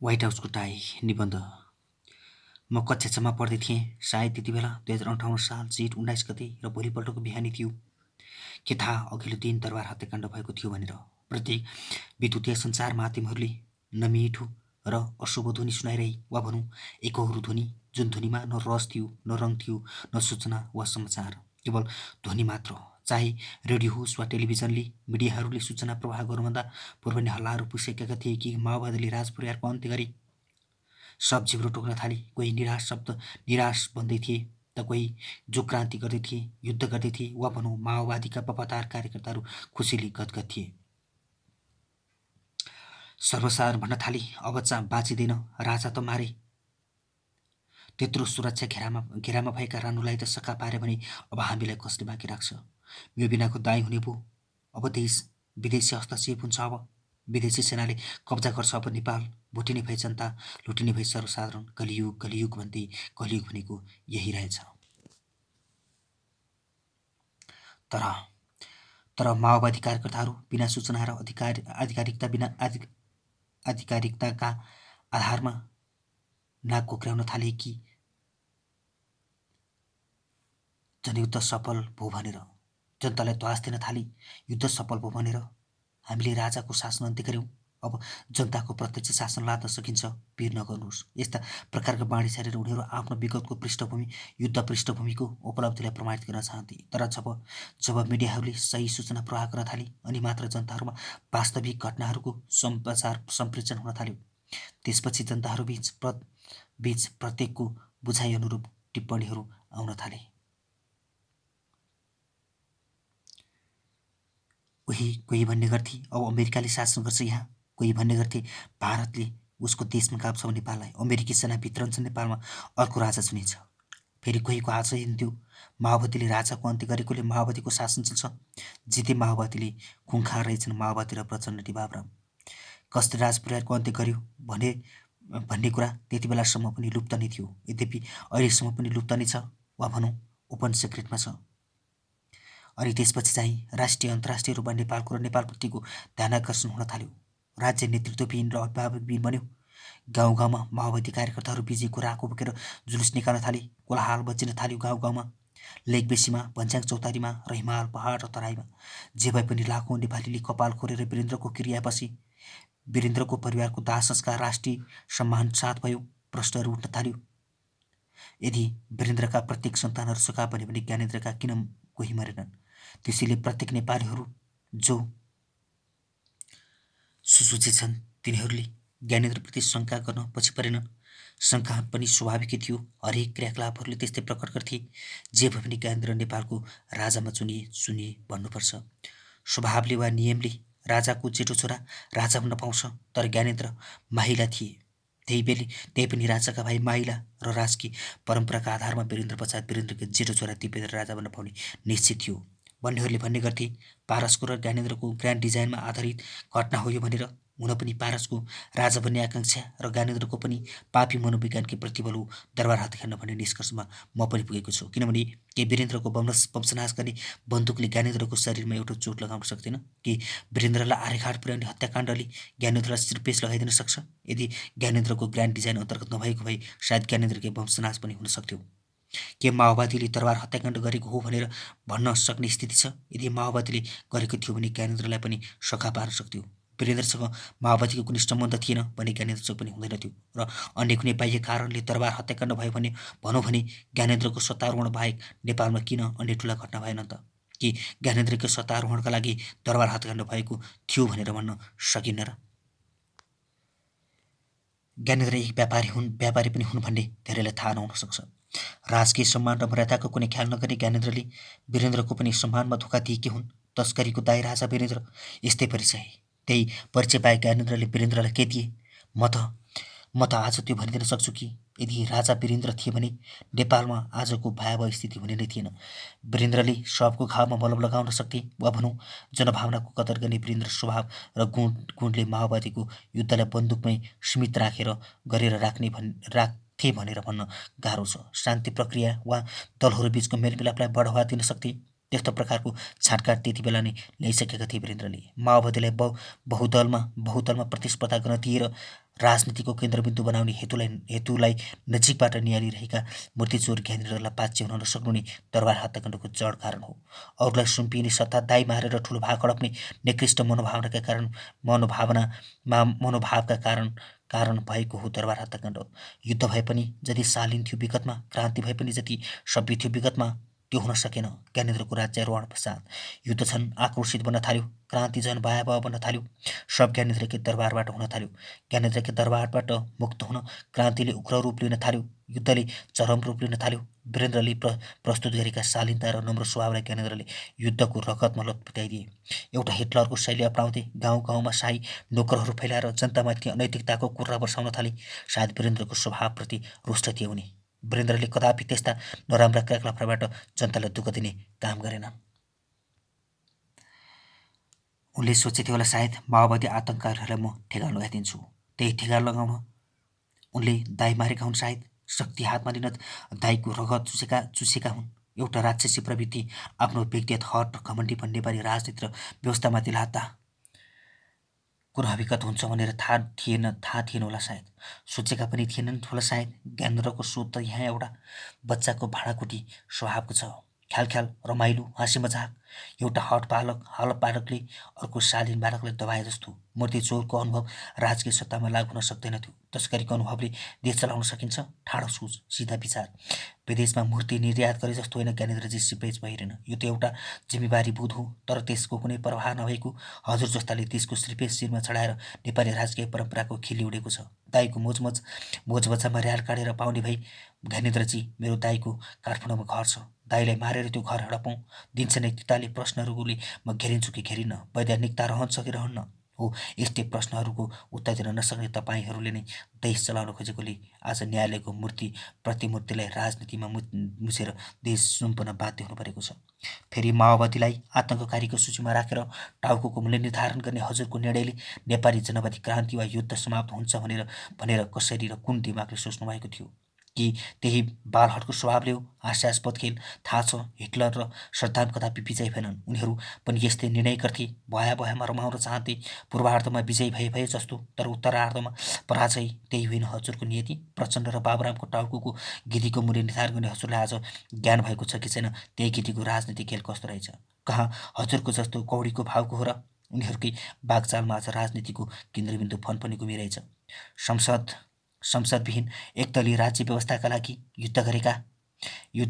White हाउसको tie निबन्ध। म कक्षा 6मा पढ्दै थिएँ। सायद त्यतिबेला 2058 साल जेठ 19 गते र भोलिपल्टको बिहानी थियो। के थाहा अघिल्लो दिन दरबार हत्याकाण्ड भएको थियो भनेर। प्रत्येक विद्युतीय सञ्चार माध्यमहरूले न मिठो र अशुभ ध्वनि सुनाइरहे वा भनौँ एकहोरो ध्वनि, जुन ध्वनिमा न रस थियो, न रङ थियो, न सूचना वा समाचार, केवल ध्वनि मात्र। चाहे रेडियो होस् वा टेलिभिजनले मिडियाहरूले सूचना प्रवाह गर्नुभन्दा पूर्व नै हल्लाहरू पुगिसकेका थिए कि माओवादीले राज परिवारको अन्त्य गरे। सब जिब्रो टोक्न थाले। कोही निराश बन्दै थिए त कोही जो क्रान्ति गर्दै थिए, युद्ध गर्दै थिए वा भनौँ माओवादीका वफादार कार्यकर्ताहरू खुसीले गदगद थिए। सर्वसाधारण भन्न थाले, अब बाँचिँदैन, राजा त मारे। त्यत्रो सुरक्षा घेरामा भएका रानुलाई त सखा पारे भने अब हामीलाई कसले बाँकी राख्छ? यो बिनाको दाई हुने भो। अब देश विदेशी हस्तक्षेप हुन्छ। अब विदेशी सेनाले कब्जा गर्छ। अब नेपाल भुटिने भए जनता, लुटिने भए सर्वसाधारण। कलियुग कलियुग भन्दै कलियुग भनेको यही रहेछ। तर माओवादी कार्यकर्ताहरू बिना सूचना र आधिकारिकताका आधारमा नाक कोक्र्याउन थाले कि जनयुद्ध सफल भयो भनेर। जनतालाई ध्वास दिन थाले, युद्ध सफल भयो भनेर। हामीले राजाको शासन अन्त्य गर्यौँ, अब जनताको प्रत्यक्ष शासन लाद्न सकिन्छ, पिर नगर्नुहोस्। यस्ता प्रकारका बाणी छरेर उनीहरू आफ्नो विगतको पृष्ठभूमि, युद्ध पृष्ठभूमिको उपलब्धिलाई प्रमाणित गर्न चाहन्थे। तर जब मिडियाहरूले सही सूचना प्रवाह गर्न थाले, अनि मात्र जनताहरूमा वास्तविक घटनाहरूको समाचार सम्प्रेषण हुन थाल्यो। त्यसपछि जनताहरू बीच प्रत्येकको बुझाइ अनुरूप टिप्पणीहरू आउन थाले। कोही भन्ने गर्थे अब अमेरिकाले शासन गर्छ यहाँ। कोही भन्ने गर्थे भारतले उसको देशमा काप्छ नेपाललाई। अमेरिकी सेना भित्रन्छ नेपालमा, अर्को राजा चुनिन्छ। फेरि कोहीको आशय हुन्थ्यो माओवादीले राजाको अन्त्य गरेकोले माओवादीको शासन चल्छ। जिते माओवादीले खुङखार रहेछन् माओवादी र प्रचण्ड बाबुराम। कसले राज परिवारको अन्त्य गर्यो भन्ने कुरा त्यति बेलासम्म पनि लुप्त नै थियो। यद्यपि अहिलेसम्म पनि लुप्त नै छ, वा भनौँ ओपन सिक्रेटमा छ। अनि त्यसपछि चाहिँ राष्ट्रिय अन्तर्राष्ट्रिय रूपमा नेपालको र नेपालप्रतिको ध्यानाकर्षण हुन थाल्यो। राज्य नेतृत्वविहीन र अभिभावकविहीन बन्यो। गाउँ गाउँमा माओवादी कार्यकर्ताहरू बिजेको राको बोकेर जुलुस निकाल्न थाले। कोलाहाल बचिन थाल्यो गाउँ गाउँमा, लेक बेसीमा, भन्स्याङ चौतारीमा र हिमाल पहाड र तराईमा। जे भए पनि लाखौँ नेपालीले कपाल खोरेर वीरेन्द्रको क्रिया बसे। वीरेन्द्रको परिवारको दाह संस्कार राष्ट्रिय सम्मान साथ भयो। प्रश्नहरू उठ्न थाल्यो। यदि वीरेन्द्रका प्रत्येक सन्तानहरू सखा बन्यो भने ज्ञानेन्द्रका किन कोही मरेनन्? त्यसैले प्रत्येक नेपालीहरू जो सुसूची छन् तिनीहरूले ज्ञानेन्द्रप्रति शङ्का गर्न पछि परेनन्। शङ्का पनि स्वाभाविकै थियो। हरेक क्रियाकलापहरूले त्यस्तै प्रकट गर्थे। जे भए पनि ज्ञानेन्द्र नेपालको राजामा चुनिए भन्नुपर्छ। स्वभावले वा नियमले राजाको जेठो छोरा राजा हुन पाउँछ, तर ज्ञानेन्द्र माहिला थिए। त्यही पनि राजाका भाइ माहिला र राजकीय परम्पराका आधारमा वीरेन्द्र पश्चात वीरेन्द्रका जेठो छोरा दिपेन्द्र राजा बन्न पाउने निश्चित थियो। भन्नेहरूले भन्ने गर्थे पारसको र ज्ञानेन्द्रको ग्रान्ड डिजाइनमा आधारित घटना हो यो भनेर। हुन पनि पारसको राजा बन्ने आकाङ्क्षा र ज्ञानेन्द्रको पनि पापी मनोविज्ञानकै प्रतिफल हो दरबार हत्याकाण्ड भन्ने निष्कर्षमा म पनि पुगेको छु। किनभने के वीरेन्द्रको वंशनाश गर्ने बन्दुकले ज्ञानेन्द्रको शरीरमा एउटा चोट लगाउन सक्दैन? कि वीरेन्द्रलाई आरेखाट पुर्याउने हत्याकाण्डले ज्ञानेन्द्रलाई सिरपेस लगाइदिन सक्छ? यदि ज्ञानेन्द्रको ग्रान्ड डिजाइन अन्तर्गत नभएको भए सायद ज्ञानेन्द्रकै वंशनाश पनि हुन सक्थ्यो। के माओवादीले दरबार हत्याकाण्ड गरेको हो भनेर भन्न सक्ने स्थिति छ? यदि माओवादीले गरेको थियो भने ज्ञानेन्द्रलाई पनि सखा पार्न सक्थ्यो। वीरेन्द्रसँग माओवादीको कुनै सम्बन्ध थिएन भने ज्ञानेन्द्रसँग पनि हुँदैन थियो। र अन्य कुनै बाह्य कारणले दरबार हत्याकाण्ड भयो भने भनौँ भने ज्ञानेन्द्रको सत्तारोहण बाहेक नेपालमा किन अन्य ठुला घटना भएन त? कि ज्ञानेन्द्रको सत्तारोहणका लागि दरबार हत्याकाण्ड भएको थियो भनेर भन्न सकिन्न र? ज्ञानेन्द्र एक व्यापारी पनि हुन् भन्ने धेरैलाई थाहा नहुन सक्छ। राजकीय सम्मान र मर्यादाको कुनै ख्याल नगर्ने ज्ञानेन्द्रले वीरेन्द्रको पनि सम्मानमा धोका दिएकी हुन्। तस्करीको दाई राजा वीरेन्द्र यस्तै परिचय। त्यही परिचय बाहेक ज्ञानेन्द्रले वीरेन्द्रलाई के दिए? म त आज त्यो भनिदिन सक्छु कि यदि राजा वीरेन्द्र थिए भने नेपालमा आजको भयावह स्थिति हुने नै थिएन। वीरेन्द्रले सबको घाउमा मलम लगाउन सक्थे, वा भनौँ जनभावनाको कदर गर्ने वीरेन्द्र स्वभाव र गुणले माओवादीको युद्धलाई बन्दुकमै सीमित गरेर राख्थे भनेर भन्न गाह्रो छ। शान्ति प्रक्रिया वा दलहरू बीचको मेलमिलापलाई बढावा दिन सक्थे। त्यस्तो प्रकारको छाँटकाँट त्यति बेला नै ल्याइसकेका थिए वीरेन्द्रले। माओवादीलाई बहुदलमा प्रतिस्पर्धा गर्न दिएर राजनीतिको केन्द्रबिन्दु बनाउने हेतुलाई नजिकबाट निहालिरहेका मूर्तिचोर ज्ञानेन्द्रलाई पाच्य हुन नसक्नु नै दरबार हत्याकाण्डको जड कारण हो। अरूलाई सुम्पिने सत्ता दाइ मारेर ठुलो भाग हडप्ने निकृष्ट मनोभावका कारण भएको हो दरबार हत्याकाण्ड। युद्ध भए पनि जति शालीन थियो विगतमा, क्रान्ति भए पनि जति सभ्य थियो विगतमा, त्यो हुन सकेन ज्ञानेन्द्रको राज्यारोहण पश्चात। युद्ध झन् आक्रोशित बन्न थाल्यो, क्रान्ति झन् भयावह बन्न थाल्यो, सब ज्ञानेन्द्रकै दरबारबाट हुन थाल्यो। ज्ञानेन्द्रकै दरबारबाट मुक्त हुन क्रान्तिले उग्र रूप लिन थाल्यो, युद्धले चरम रूप लिन थाल्यो। वीरेन्द्रले प्रस्तुत गरेका शालीनता र नम्र स्वभावलाई ज्ञानेन्द्रले युद्धको रगतमा लतपताइदिए। एउटा हिटलरको शैली अपनाउँदै गाउँ गाउँमा शाही नोकरहरू फैलाएर जनतामाथि अनैतिकताको कुर्रा बर्साउन थाले। सायद वीरेन्द्रको स्वभावप्रति रुष्ट थिए उनी। वीरेन्द्रले कदापि त्यस्ता नराम्रा क्रियाकलापबाट जनतालाई दुःख दिने काम गरेनन्। उनले सोचेथे होला सायद माओवादी आतङ्ककारीहरूलाई म ठेगान लगाइदिन्छु। त्यही ठेगान लगाउन उनले दाइ मारेका हुन् सायद। शक्ति हातमा लिन दाइको रगत चुसेका हुन्। एउटा राक्षसी प्रवृत्ति आफ्नो व्यक्तिगत हट र घमण्डीपन नेपाली राजनीति र व्यवस्थामाथि लाद्दा कुन हकीकत हुन्छ भनेर थाहा थिएन होला सायद। सोचेका पनि थिएनन् होला सायद। ज्ञानेन्द्रको सोच त यहाँ एउटा बच्चाको भाँडाकुटी स्वभावको छ। ख्याल रमाइलो हाँसी मजाक। एउटा हल पालकले अर्को शालीन बालकलाई दबाए जस्तो। मूर्ति चोरको अनुभव राजकीय सत्तामा लागु हुन सक्दैन थियो। तस्करीको अनुभवले देश चलाउन सकिन्छ। ठाडो सोच, सिधा विचार। विदेशमा मूर्ति निर्यात गरे जस्तो होइन ज्ञानेन्द्रजी सिपेज भइरहेन। यो त एउटा जिम्मेवारी बोध हो। तर त्यसको कुनै प्रवाह नभएको हजुर जस्ताले त्यसको श्रीपेज शिरमा चढाएर नेपाली राजकीय परम्पराको खिल्ली उडेको छ। दाइको मोजमजामा र्याल काटेर पाउने भई ज्ञानेन्द्रजी मेरो दाइको काठमाडौँमा घर छ। दाइलाई मारेर त्यो घर हडपाउँ। दिनसनै तिताले प्रश्नहरूले म घेरिन्छु कि घेरिन्न, वैधानिकता रहन्छ कि रहन्न हो, यस्तै प्रश्नहरूको उत्तर दिन नसक्ने तपाईँहरूले नै देश चलाउन खोजेकोले आज न्यायालयको प्रतिमूर्तिलाई राजनीतिमा मुछेर देश सुम्पन बाध्य हुनु परेको छ। फेरि माओवादीलाई आतङ्ककारीको सूचीमा राखेर टाउको मूल्य निर्धारण गर्ने हजुरको निर्णयले नेपाली जनवादी क्रान्ति वा युद्ध समाप्त हुन्छ भनेर कसरी र कुन दिमागले सोच्नु भएको थियो? कि त्यही बालहटको स्वभावले हो? हास्यास्पद खेल। थाहा छ हिटलर र सद्दाम कदापि विजयी भएनन्। उनीहरू पनि यस्तै निर्णय गर्थे। भयावहमा रमाउन चाहन्थे। पूर्वार्धमा विजयी भए जस्तो, तर उत्तरार्धमा पराजय। त्यही होइन हजुरको नियति? प्रचण्ड र बाबुरामको टाउको गिधीको मूल्य निर्धारण गर्ने हजुरलाई आज ज्ञान भएको छ कि छैन त्यही गिधीको राजनीतिक खेल कस्तो रहेछ? कहाँ हजुरको जस्तो कौडीको भावको हो र? उनीहरूकै बागचालमा आज राजनीतिको केन्द्रबिन्दु फनफनी घुमिरहेछ। संसदविहीन एकदलीय राज्य व्यवस्थाका लागि युद्ध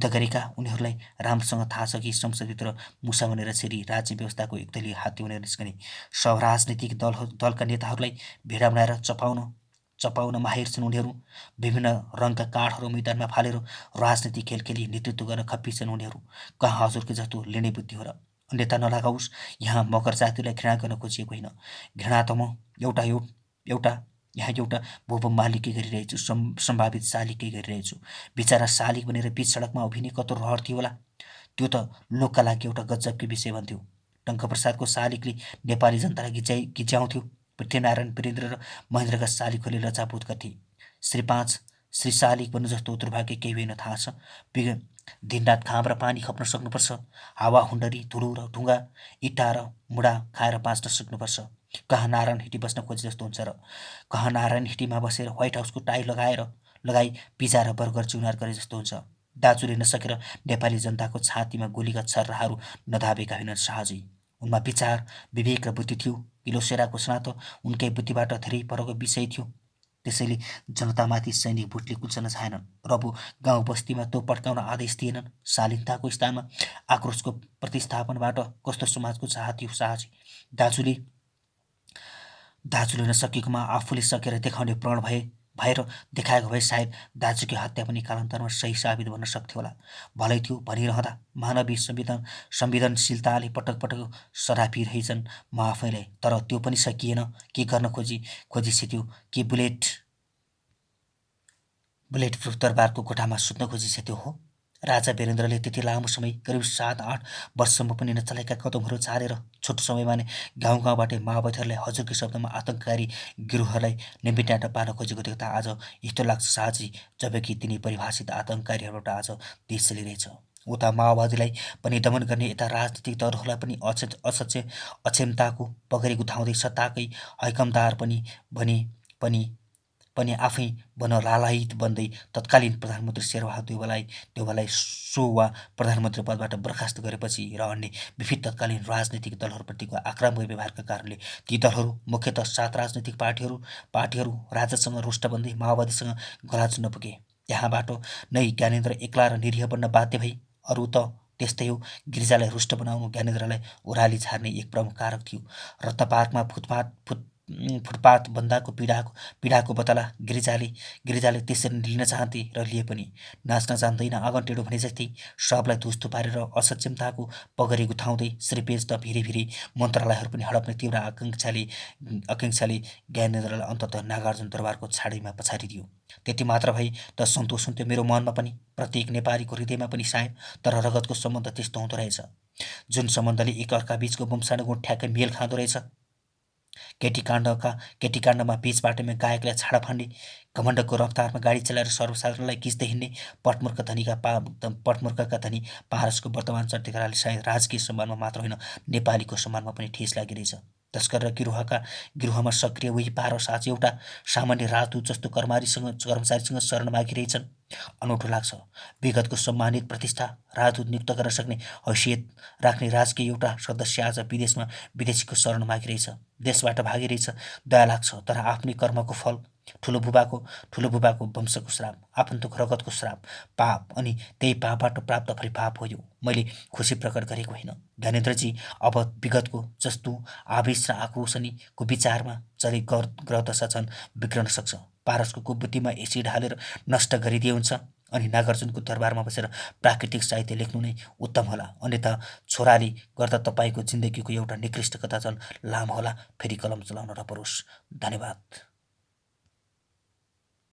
गरेका उनीहरूलाई राम्रोसँग थाहा छ कि संसदभित्र मुसा बनेर छिरी राज्य व्यवस्थाको एकदलीय हात्ती बनेर निस्कने सब राजनीतिक दलका नेताहरूलाई भेडा बनाएर चपाउन माहिर छन् उनीहरू। विभिन्न रङका काठहरू मैदानमा फालेर राजनीतिक खेल खेली नेतृत्व गर्न खप्पी छन् उनीहरू। कहाँ हजुरको जस्तो लिने बुद्धि हो र? अन्यथा नलागाओस्। यहाँ मगर जातिलाई घृणा गर्न खोजिएको होइन। घृणा त म यहाँ एउटा भूप मालिकै गरिरहेछु, सम्भावित शालिकै गरिरहेछु। बिचरा शालिक भनेर बिच सडकमा उभिने कत्रो रहर थियो होला। त्यो त लोकका लागि एउटा गजबकै विषय भन्थ्यो। टङ्कप्रसादको शालिकले नेपाली जनतालाई गिज्याउँथ्यो। पृथ्वीनारायण वीरेन्द्र र महेन्द्रका शालिकहरूले लज्जाबोध गर्थे। श्री शालिक भन्नु जस्तो दुर्भाग्य केही होइन थाहा छ। दिनरात घाम र पानी खप्न सक्नुपर्छ। हावा हुन्डरी धुलो र ढुङ्गा इँटा र मुढा खाएर बाँच्न सक्नुपर्छ। कहाँ नारायण हिटी बस्न खोजे जस्तो हुन्छ र? कहाँ नारायण हिटीमा बसेर व्हाइट हाउसको टाई लगाई पिजा र बर्गर चुनार गरे जस्तो हुन्छ। दाजुले नसकेर नेपाली जनताको छातीमा गोलीका छर्राहरू नधाबेका होइनन् सहजै। उनमा विचार, विवेक र बुद्धि थियो। किलोसेराको सेना त उनकै बुद्धिबाट धेरै परको विषय थियो। त्यसैले जनतामाथि सैनिक भुटले कुल्चन चाहेनन्। रबु गाउँ बस्तीमा तोप पड्काउन आदेश दिएनन्। शालीनताको स्थानमा आक्रोशको प्रतिस्थापनबाट कस्तो समाजको चाह थियो सहजै। दाजुले नसकेकोमा आफूले सकेर देखाउने प्रण भएर देखाएको भए सायद दाजुकी हत्या पनि कालान्तरमा सही साबित बन्न सक्थ्यो होला। भलै थियो भनिरहँदा मानवीय संवेदनशीलताले पटक पटक सरापिरहेछन् म आफैलाई। तर त्यो पनि सकिएन। के गर्न खोजिसेथ्यो कि बुलेट प्रुफ दरबारको कोठामा सुत्न खोजिसेथ्यो हो? राजा वीरेन्द्रले त्यति लामो समय करिब 7-8 वर्षसम्म पनि नचलेका कदमहरू चालेर छोटो समयमा नै गाउँबाट माओवादीहरूलाई हजुरकै शब्दमा आतङ्ककारी गिरोहहरूलाई निमेट्याएर पार्न खोजेको देख्दा आज यस्तो लाग्छ सहजै जबकि तिनी परिभाषित आतङ्ककारीहरूबाट आज देश चलिरहेछ। उता माओवादीलाई पनि दमन गर्ने, यता राजनीतिक दलहरूलाई पनि अक्षमताको पगरी गुथाउँदै सत्ताकै हैकमदार पनि पनि आफै बन्न लालायित बन्दै तत्कालीन प्रधानमन्त्री शेरबहादुर देउवालाई सो वा प्रधानमन्त्री पदबाट बर्खास्त गरेपछि र अन्य विविध तत्कालीन राजनैतिक दलहरूप्रतिको आक्रामक व्यवहारका कारणले ती दलहरू मुख्यतः 7 राजनैतिक पार्टीहरू राजदसँग रुष्ट बन्दै माओवादीसँग गला जुन्न पुगे। त्यहाँबाट नै ज्ञानेन्द्र एक्ला र निरीह बन्न बाध्य भई। अरू त त्यस्तै हो, गिरिजालाई रुष्ट बनाउनु ज्ञानेन्द्रलाई ओह्राली झार्ने एक प्रमुख कारक थियो। रत्नपार्कमा फुटपाथ बन्दाको पीडाको बदला गिरिजाले त्यसरी लिन चाहन्थे र लिए पनि। नाच्न जान्दैन आँगन टेढो भने जस्तै सबलाई धुस्तु पारेर असक्षमताको पगरी गुथाउँदै श्रीपेज त भिरै मन्त्रालयहरू पनि हडप्ने तीव्र आकाङ्क्षाले ज्ञानेन्द्रलाई अन्ततः नागार्जुन दरबारको छाडैमा पछारिदियो। त्यति मात्र भई त सन्तोष हुन्थ्यो मेरो मनमा पनि, प्रत्येक नेपालीको हृदयमा पनि सायद। तर रगतको सम्बन्ध त्यस्तो हुँदो रहेछ, जुन सम्बन्धले एकअर्का बीचको वंशानुगुण ठ्याक्कै मेल खाँदो रहेछ। केटीकाण्डमा बीच बाटोमा गायकलाई छाडा फान्ने, घमण्डको रफ्तारमा गाडी चलाएर सर्वसाधारणलाई खिच्दै हिँड्ने पटमुर्खका धनी पारसको वर्तमान चर्तिकाले सायद राजकीय सम्मानमा मात्र होइन नेपालीको सम्मानमा पनि ठेस लागिरहेछ। तस्कर र गिरोहमा सक्रिय उही पारस आज एउटा सामान्य राजदूत जस्तो कर्मचारीसँग शरण मागिरहेछन्। अनौठो लाग्छ। विगतको सम्मानित प्रतिष्ठा, राजदूत नियुक्त गर्न सक्ने हैसियत राख्ने राजकीय एउटा सदस्य आज विदेशीको शरण मागिरहेछ, देशबाट भागिरहेछ। दया लाग्छ, तर आफ्नै कर्मको फल, ठुलो बुबाको वंशको श्राप, आफन्तको रगतको श्राप, पाप, अनि त्यही पापबाट प्राप्त परिपाप हो यो। मैले खुसी प्रकट गरेको होइन ज्ञानेन्द्रजी। अब विगतको जस्तो आवेश र आक्रोशनीको विचारमा चले ग्रहदशा झन् बिग्रन सक्छ। पारसको कुबुद्धिमा एसिड हालेर नष्ट गरिदिए हुन्छ, अनि नागार्जुनको दरबारमा बसेर प्राकृतिक साहित्य लेख्नु नै उत्तम होला। अन्यथा छोराले गर्दा तपाईँको जिन्दगीको एउटा निकृष्ट कथा झन् लामो होला। फेरि कलम चलाउन नपरोस्। धन्यवाद।